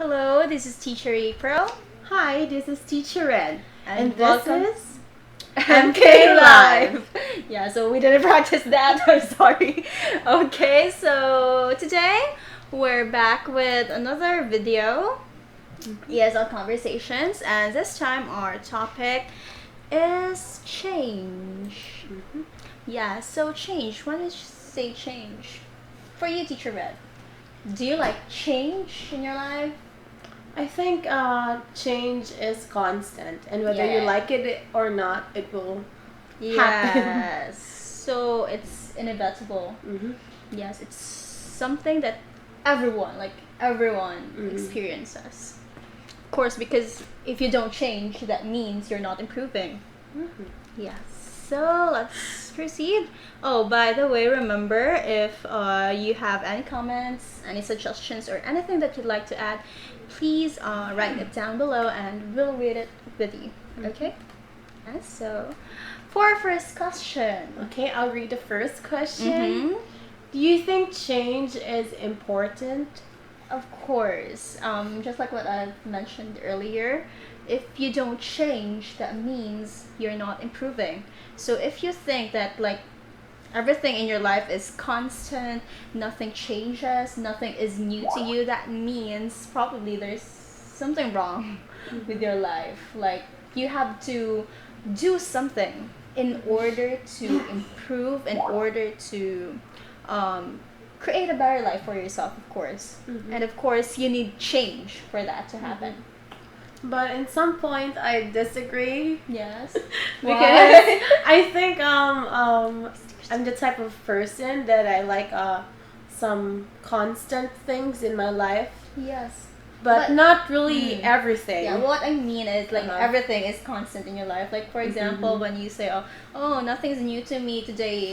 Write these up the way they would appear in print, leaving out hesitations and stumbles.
Hello, this is Teacher April. Hi, this is Teacher Red. And this welcome- is MK Live. Yeah, so we didn't practice that. I'm sorry. Okay, so today we're back with another video. Yes, our conversations, and this time our topic is change. Yeah, so change. When did you say change? For you, Teacher Red, do you like change in your life? I think change is constant, and whether you Yeah. like it or not, it will happen. Yes. So it's inevitable. Mm-hmm. Yes, it's something that everyone experiences. Of course, because if you don't change, that means you're not improving. Mm-hmm. Yes. So let's proceed. Oh, by the way, remember if you have any comments, any suggestions, or anything that you'd like to add, please write it down below and we'll read it with you. Okay? And so, for our first question. Okay, I'll read the first question. Mhm. Do you think change is important? Of course, just like what I've mentioned earlier, if you don't change, that means you're not improving. So if you think that like everything in your life is constant, nothing changes, nothing is new to you, that means probably there's something wrong with your life. Like you have to do something in order to improve, in order to create a better life for yourself, of course. And of course, you need change for that to happen. But in some point, I disagree Yes. because I think I'm the type of person that I like some constant things in my life, Yes. but not really everything. Yeah, what I mean is like Uh-huh. everything is constant in your life. Like for example, when you say, "Oh, nothing's new to me today,"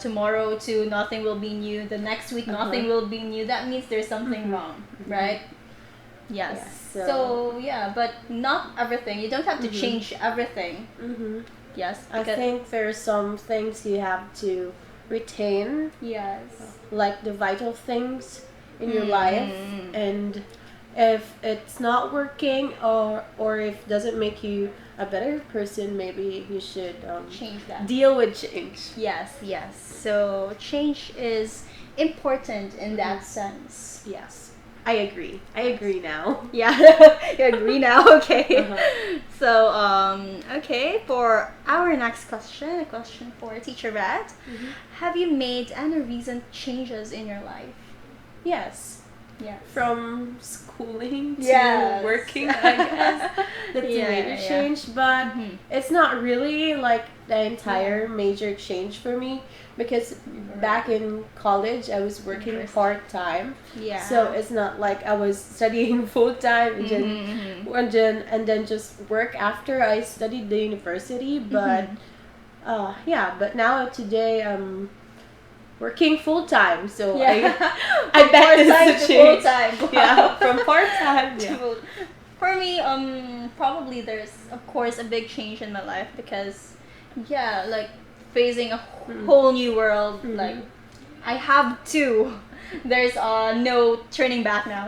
tomorrow to nothing will be new. The next week, nothing will be new. That means there's something wrong, right? Yes. Yeah, so yeah, but not everything. You don't have to change everything. Yes. I think there's some things you have to retain, Yes. like the vital things in your life, and if it's not working or if it doesn't make you a better person, maybe you should Change that. deal with change. Yes. Yes. So change is important in that sense. Yes, I agree now. Yeah, you agree now. Okay. So okay, for our next question, a question for Teacher Rat. Have you made any recent changes in your life? Yes, Yeah. from schooling to Yes. working, I guess that's Yeah, a major yeah. change, but it's not really like the entire major change for me, because back in college I was working part-time, Yeah. so it's not like I was studying full-time and then just work after I studied the university, but but now today I'm working full-time, so I bet this part-time is a to change. full-time. Yeah, from part-time to to For me, probably there's of course a big change in my life because, yeah, like facing a whole new world. Like I have to. There's no turning back now.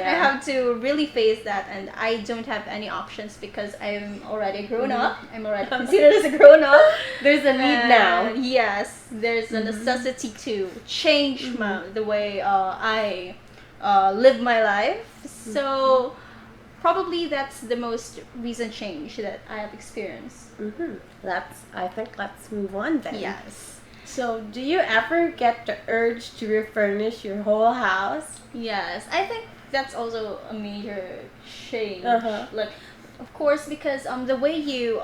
I have to really face that, and I don't have any options because I'm already grown up. I'm already considered as a grown up. There's a need now. Yes, there's a necessity to change the way I live my life. So probably that's the most recent change that I have experienced. I think let's move on then. Yes. So, do you ever get the urge to refurnish your whole house? Yes, I think that's also a major change. Uh-huh. Like, of course, because the way you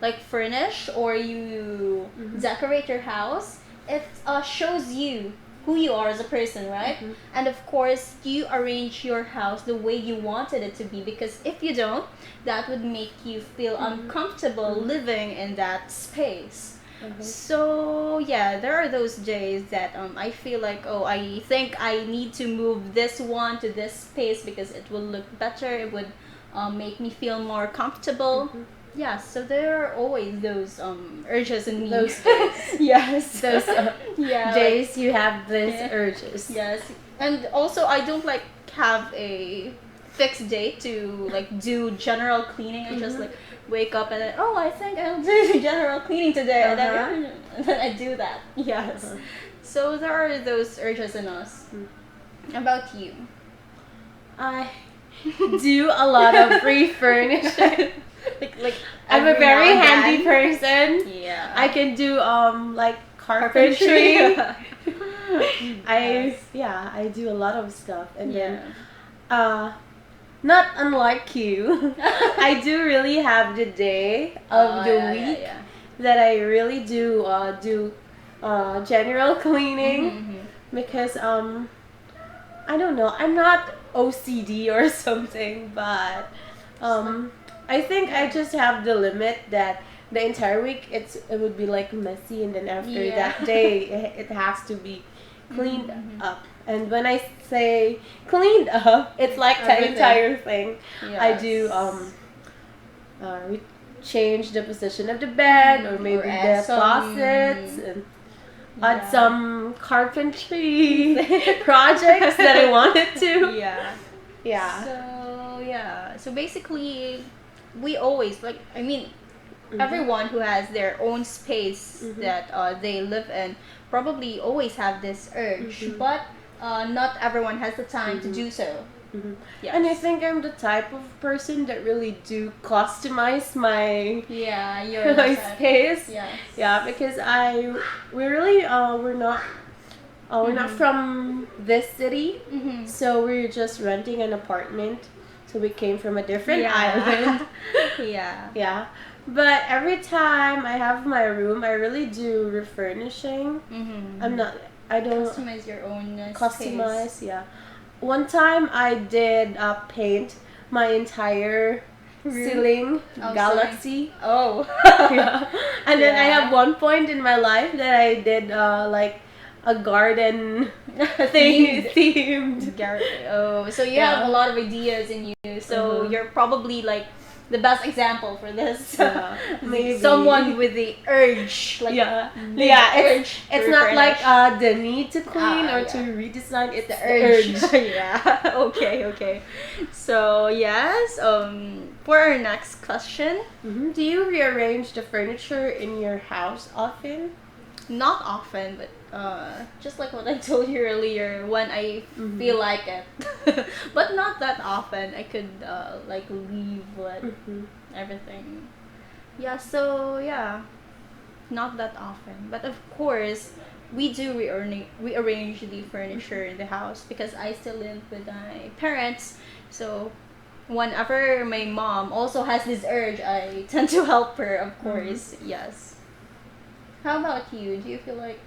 like furnish or you decorate your house, it shows you who you are as a person, right? And of course, you arrange your house the way you wanted it to be, because if you don't, that would make you feel uncomfortable living in that space. So yeah, there are those days that I feel like, oh, I think I need to move this one to this space because it will look better. It would make me feel more comfortable. Yeah, so there are always those urges in me. Those days. Yes. Those Yeah. days you have these urges. Yes, and also I don't like have a fixed date to like do general cleaning. I just like wake up and then, oh, I think I'll do general cleaning today, and then I do that. Yes. So there are those urges in us. About you? I do a lot of refurnishing. like I'm a very handy person. Yeah. I can do like carpentry. I do a lot of stuff, and then not unlike you, I do really have the day of the week that I really do general cleaning because I don't know, I'm not OCD or something, but I think I just have the limit that the entire week it would be like messy, and then after that day it has to be cleaned up. And when I say cleaned up, it's like the entire thing. Yes. I do change the position of the bed, or maybe the closets, and add some carpentry projects that I wanted to. So basically, we always everyone who has their own space that they live in probably always have this urge, but not everyone has the time to do so. Yes. And I think I'm the type of person that really do customize my my space. Yes. Yeah, because we're not from this city, so we're just renting an apartment. So we came from a different island. Yeah. But every time I have my room, I really do refurnishing. I don't customize your own space. Yeah. One time I did paint my entire ceiling galaxy. Oh. And then I have one point in my life that I did like a garden themed. Oh, so you have a lot of ideas in you. So you're probably like the best example for this. Maybe someone with the urge, it's not like the need to clean or to redesign. It's the urge. Okay. So yes, for our next question, do you rearrange the furniture in your house often? Not often, but just like what I told you earlier, when I feel like it. But not that often. I could like leave everything. Not that often. But of course, we do rearrange the furniture in the house because I still live with my parents. So whenever my mom also has this urge, I tend to help her, of course. Yes. How about you? Do you feel like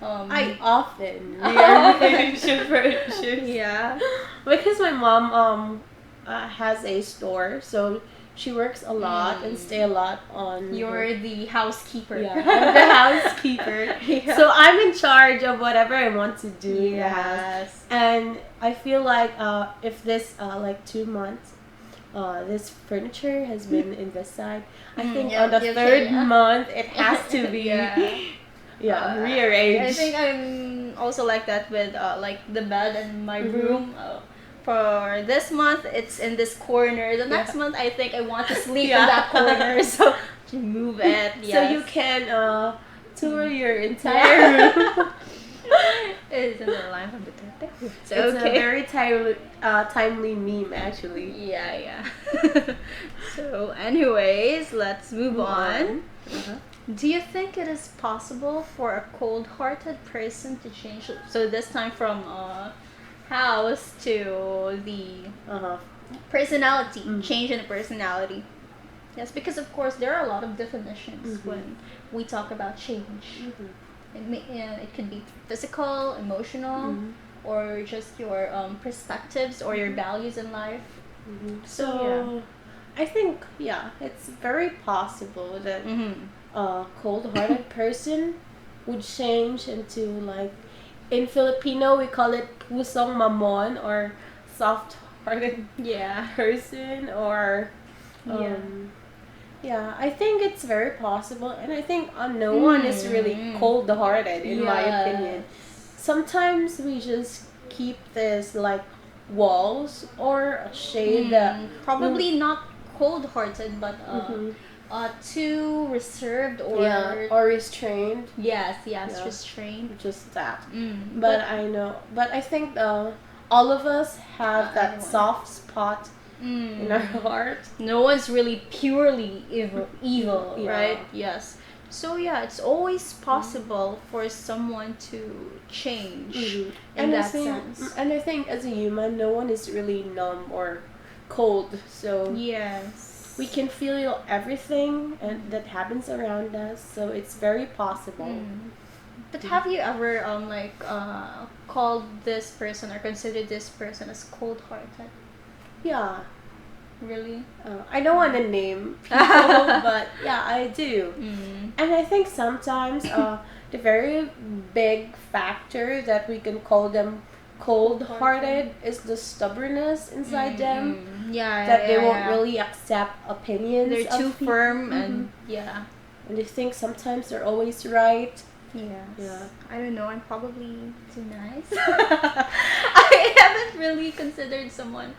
I often rearrange the furniture. Yeah. Because my mom has a store, so she works a lot and stay a lot on. You're the housekeeper. Yeah, I'm the housekeeper. So I'm in charge of whatever I want to do in the house. And I feel like if this like 2 months this furniture has been in this side, I think on the third month it has to be rearranged. I think I'm also like that with like the bed and my room. For this month, it's in this corner. The next month, I think I want to sleep in that corner, so move it. So you can tour your entire room. It's in the line from the detective. So it's a very timely meme, actually. Yeah. So, anyways, let's move on. Do you think it is possible for a cold-hearted person to change? So this time from house to the personality, change in the personality. Yes, because of course there are a lot of definitions when we talk about change. It could be physical, emotional, or just your perspectives or your values in life. So I think it's very possible that a cold-hearted person would change into, like, in Filipino we call it pusong mamon, or soft-hearted person, or I think it's very possible, and I think no one is really cold-hearted in my opinion. Sometimes we just keep this like walls or a shade that Probably not cold-hearted, but mm-hmm. too reserved or Yeah, or restrained. yes, Yeah. restrained. Just that. Mm. But I know, but I think all of us have that everyone. soft spot in our heart. No one's really purely evil, Yeah. right? Yes. So yeah, it's always possible for someone to change in And that I think, sense. and I think as a human, no one is really numb or cold. So Yes. we can feel everything and that happens around us. So it's very possible. But have you ever called this person or considered this person as cold-hearted? Yeah. Really? I don't want to name people, but yeah, I do. And I think sometimes the very big factor that we can call them cold-hearted is the stubbornness inside them. Yeah, That they won't really accept opinions. They're of too people. firm and yeah. And they think sometimes they're always right. Yes. Yeah. I don't know. I'm probably too nice. I haven't really considered someone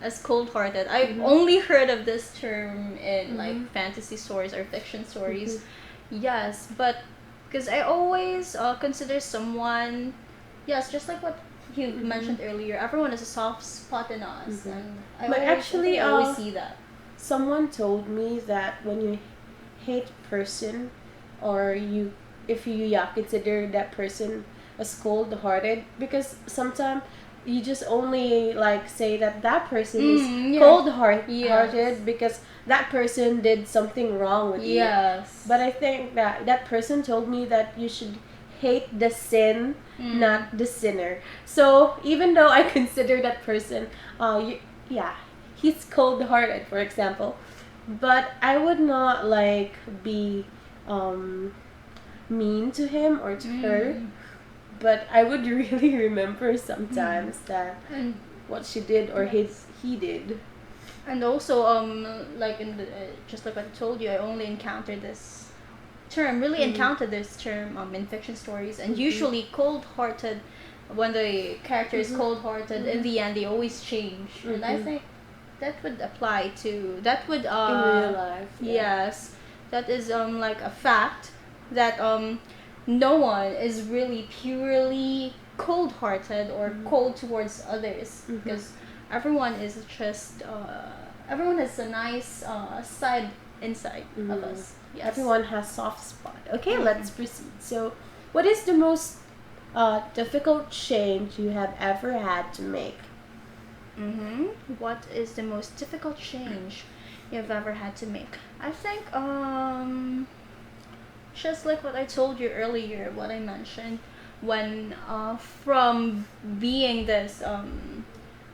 as cold-hearted. I've only heard of this term in like fantasy stories or fiction stories. Yes, but because I always consider someone, yes, just like what you mentioned earlier. Everyone has a soft spot in us, and I always see that. Someone told me that when you hate a person, or if you consider that person as cold-hearted, because sometimes you just only like say that person is cold-hearted because that person did something wrong with you. Yes. But I think that person told me that you should hate the sin, not the sinner. So even though I consider that person, he's cold-hearted, for example, but I would not like be mean to him or to her. But I would really remember sometimes that what she did or he did. And also, like in the just like I told you, I only encountered this term. Encountered this term in fiction stories, and usually cold-hearted. When the character is cold-hearted, in the end they always change, and I think that would apply to that would in real life. Yeah. Yes, that is like a fact that no one is really purely cold-hearted or cold towards others, because everyone is just everyone has a nice side inside of us. Yes. Everyone has soft spot. Okay, let's proceed. So, what is the most difficult change you have ever had to make? What is the most difficult change you've ever had to make? I think just like what I told you earlier, what I mentioned, when from being this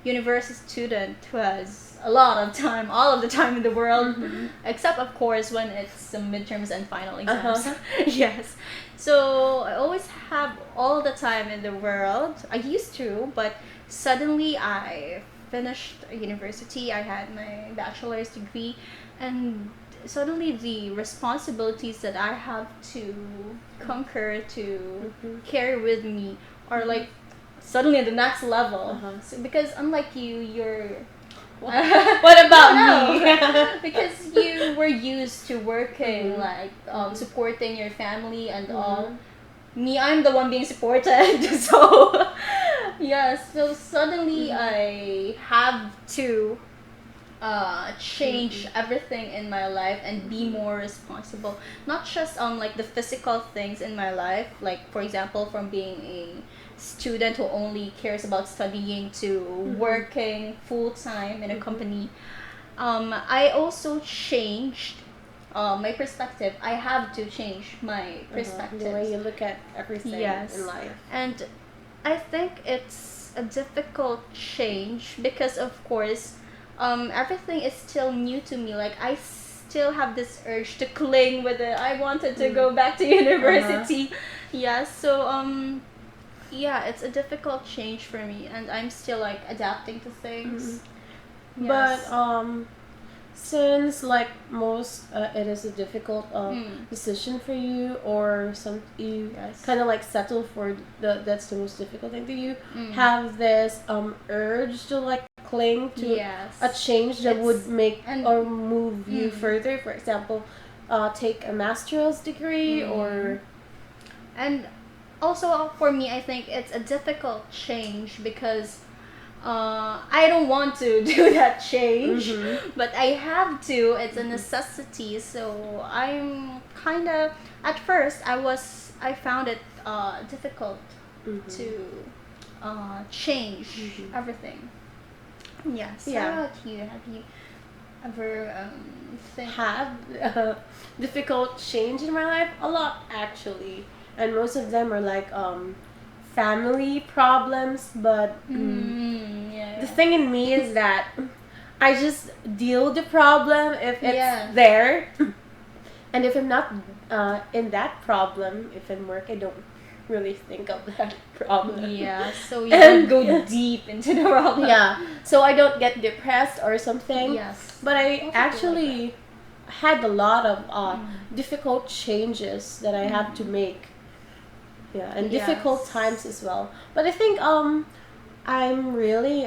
university student who has a lot of time, all of the time in the world, except of course when it's some midterms and final exams. Yes. So I always have all the time in the world. I used to, but suddenly I finished university. I had my bachelor's degree, and suddenly the responsibilities that I have to conquer, to carry with me, are like suddenly at the next level. So, because unlike you're what about me? because you were used to working like supporting your family and all. Me, I'm the one being supported. So yes, so suddenly I have to change everything in my life and be more responsible, not just like the physical things in my life, like for example from being a student who only cares about studying to working full-time in a company. I also changed my perspective. I have to change my perspective, the way you look at everything in life. And I think it's a difficult change because of course everything is still new to me. Like I still have this urge to cling with it. I wanted to go back to university. So it's a difficult change for me, and I'm still like adapting to things. But Since like most, it is a difficult decision for you, or some you Yes. kind of like settle for that's the most difficult thing. Do you have this urge to like cling to Yes. a change that would make and- or move you further? For example, take a master's degree or. And also for me, I think it's a difficult change because I don't want to do that change, but I have to. It's a necessity. So I'm kind of, at first I found it difficult to change everything. Yes. Yeah. How about you? Have you ever Had difficult change in my life? A lot, actually, and most of them are like family problems. But yeah. the thing in me is that I just deal with the problem if it's Yeah. there, and if I'm not in that problem, if in work, I don't really think of that problem. Yeah, so you And- don't go deep into the problem. Yeah, so I don't get depressed or something. Yes. But I Most people actually had a lot of difficult changes that I had to make. Yeah, and difficult Yes. times as well. But I think I'm really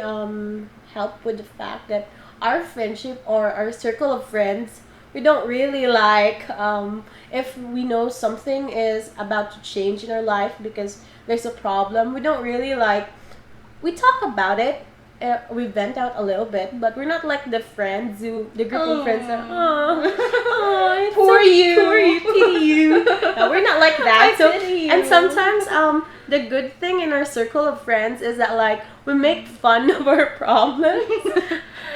helped with the fact that our friendship or our circle of friends, we don't really like if we know something is about to change in our life because there's a problem, we don't really like, we talk about it, we vent out a little bit, but we're not like the friends the group of friends that it's Poor you. poor you, pity you. No, we're not like that. I So pity you. and sometimes the good thing in our circle of friends is that like we make fun of our problems.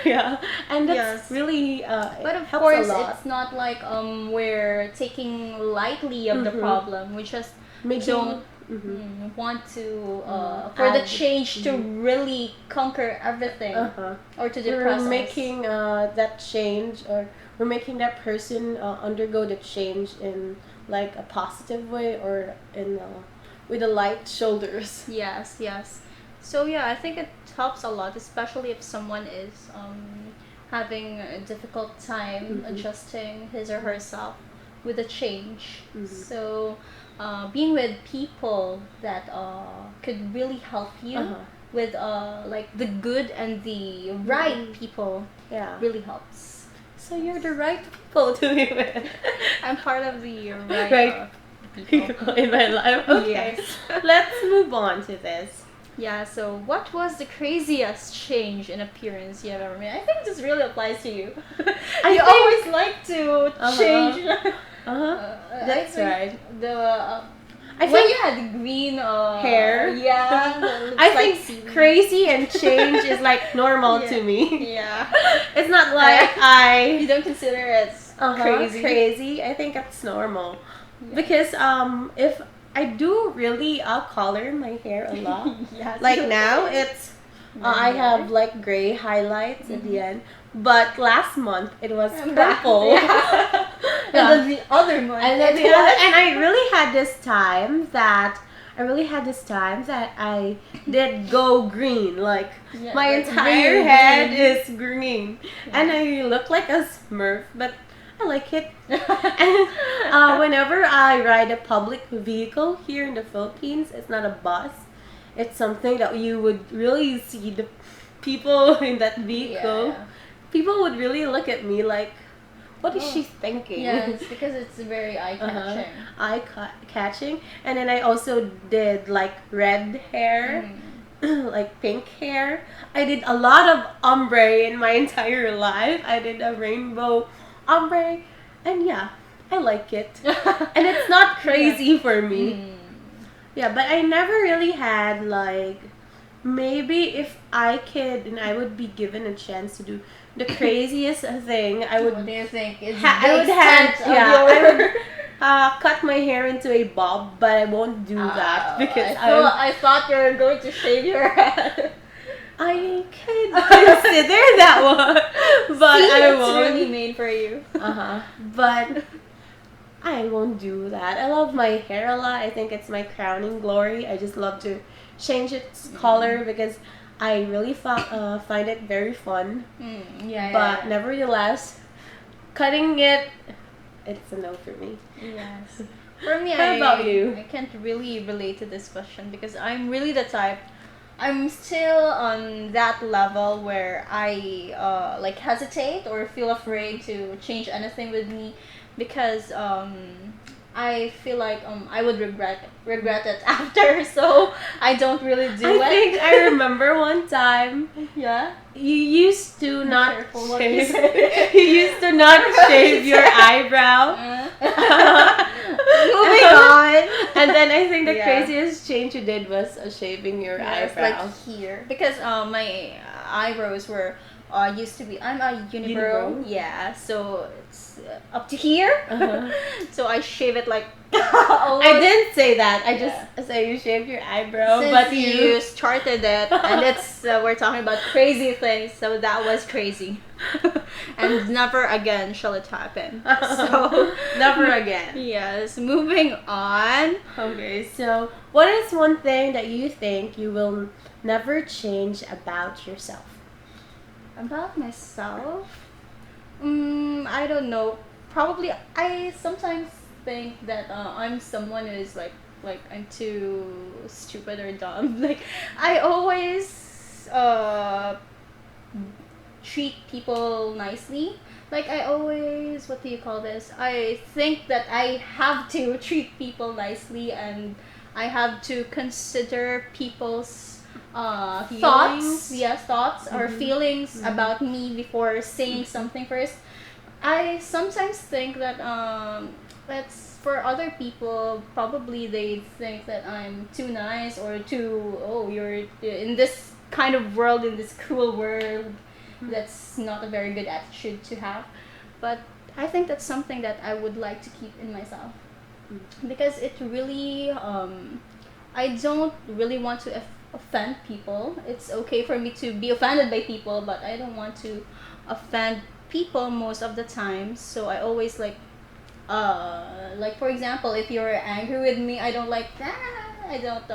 Yeah, and that's Yes. really But it of helps course, a lot. it's not like we're taking lightly of the problem. We just Making don't want to for the add- change to really conquer everything or to depress we're us. making that change, or we're making that person undergo the change in like a positive way, or in with the light shoulders. Yes, yes. So yeah, I think it helps a lot, especially if someone is having a difficult time adjusting his or herself with a change. So being with people that could really help you with like the good and the right people Yeah. really helps. So you're the right people to be with. I'm part of the right, Right. people. People in my life. Okay. Yes. Let's move on to this. Yeah, so what was the craziest change in appearance you have ever made? I think this really applies to you. You always like to change. That's right. The I when think you had green hair. Yeah. that looks I like think seaweed. crazy and change is like normal Yeah. to me. Yeah. It's not like I You don't consider it crazy. crazy. I think it's normal. Because if I do really color my hair a lot. Yes. Like now it's I have like gray highlights at the end. But last month it was purple. Yeah. Yeah. And then the other one. And then the other, and I really had this time that I did go green. Like Yeah, my like entire really head green. is green, and I look like a Smurf, but I like it. And whenever I ride a public vehicle here in the Philippines, it's not a bus. It's something that you would really see the people in that vehicle. Yeah. People would really look at me like, what is she thinking? Yeah, it's because it's very eye-catching. Eye-catching. And then I also did like red hair, like pink hair. I did a lot of ombre in my entire life. I did a rainbow ombre. And yeah, I like it. And it's not crazy for me. Yeah, but I never really had like, maybe if I could and I would be given a chance to do the craziest thing, I would. What do you think? It's I would I would cut my hair into a bob, but I won't do that because I thought you were going to shave your head. I could consider that one, but See, I it's won't. really made for you. But I won't do that. I love my hair a lot. I think it's my crowning glory. I just love to change its color because I really find it very fun. But nevertheless, cutting it, it's a no for me. Yes. For me, How about you? I can't really relate to this question because I'm really the type. I'm still on that level where I like hesitate or feel afraid to change anything with me because I feel like I would regret it after, so I don't really do it. I think I remember one time Yeah. you used to Be not careful what you shave. say. You used to not shave your eyebrow. Moving on. And then I think the Yeah. craziest change you did was shaving your Yes, eyebrows. like here because my eyebrows were used to be I'm a unibrow. Unibrow? Yeah, so it's up to here. Uh-huh. So I shave it like I didn't say that. I Yeah. just say you shaved your eyebrow, Since but you started it, and it's we're talking about crazy things, so that was crazy, and never again shall it happen. So never again. yes, moving on. Okay, so what is one thing that you think you will never change about yourself? About myself, I don't know. Probably I sometimes think that I'm someone who is like I'm too stupid or dumb. Like I always treat people nicely. Like I always, what do you call this? I think that I have to treat people nicely and I have to consider people's thoughts, Feelings. yes, thoughts or Mhm. feelings about me before saying something first. I sometimes think that that's for other people. Probably they think that I'm too nice or too you're in this kind of world, in this cruel world. That's not a very good attitude to have, but I think that's something that I would like to keep in myself because it really I don't really want to offend people. It's okay for me to be offended by people, but I don't want to offend people most of the time. So I always like for example, if you're angry with me, I don't I don't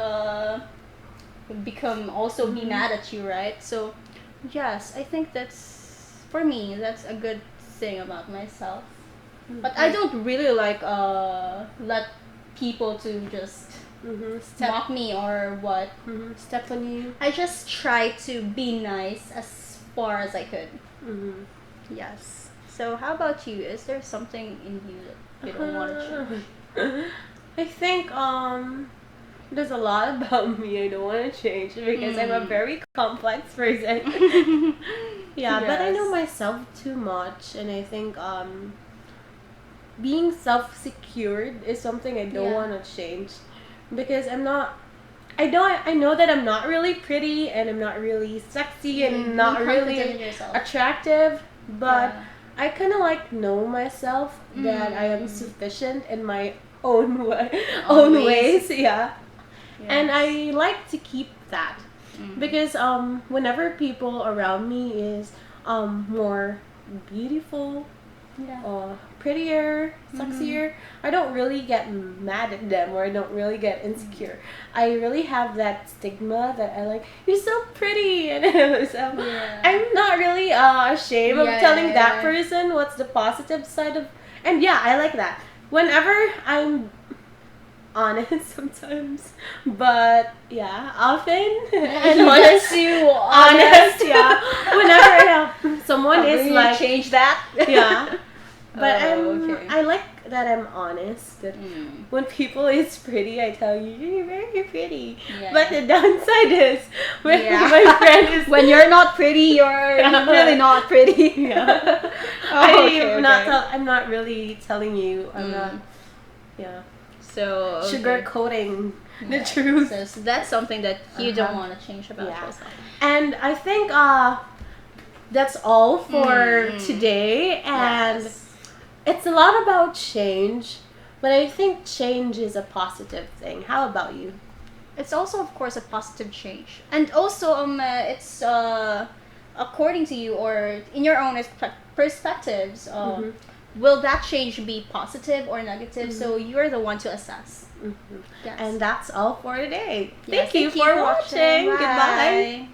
become also be mad at you, right? So yes, I think that's for me that's a good thing about myself. But I don't really let people to just mock me or what. Step on you. I just try to be nice as far as I could. Yes. So how about you? Is there something in you that you don't want to change? I think there's a lot about me I don't want to change because I'm a very complex person. Yeah, but I know Yes. myself too much, and I think being self-secured is something I don't Yeah. want to change because I'm not. I know that I'm not really pretty and I'm not really sexy and not confident in really yourself. attractive, but Yeah. I kind of like know myself that I am sufficient in my own way, own ways, yeah. And Yes. I like to keep that because whenever people around me is more beautiful, Yeah. prettier, sexier, I don't really get mad at them or I don't really get insecure. I really have that stigma that I like, you're so pretty, and so Yeah. I'm not really ashamed of Yeah, telling yeah, that yeah. person what's the positive side of, and yeah, I like that. Whenever I'm honest sometimes, but yeah, often and You're honest, just too honest, yeah. Whenever someone is you like, change that. yeah, but Oh, okay. I like that I'm honest. That when people is pretty, I tell you you're very pretty. Yeah. But the downside is when Yeah. my friend is When you're not pretty, you're really not pretty. Yeah. Oh, okay, I'm not really telling you. I'm not. Yeah. So Sugarcoating the Yeah. truth. So that's something that you don't Uh-huh. want to change about Yeah. yourself. And I think that's all for today. And Yes. it's a lot about change, but I think change is a positive thing. How about you? It's also, of course, a positive change, and also it's according to you or in your own perspectives. Will that change be positive or negative? So you're the one to assess. Yes. And that's all for today. Yes, Thank you for watching. Goodbye. Bye.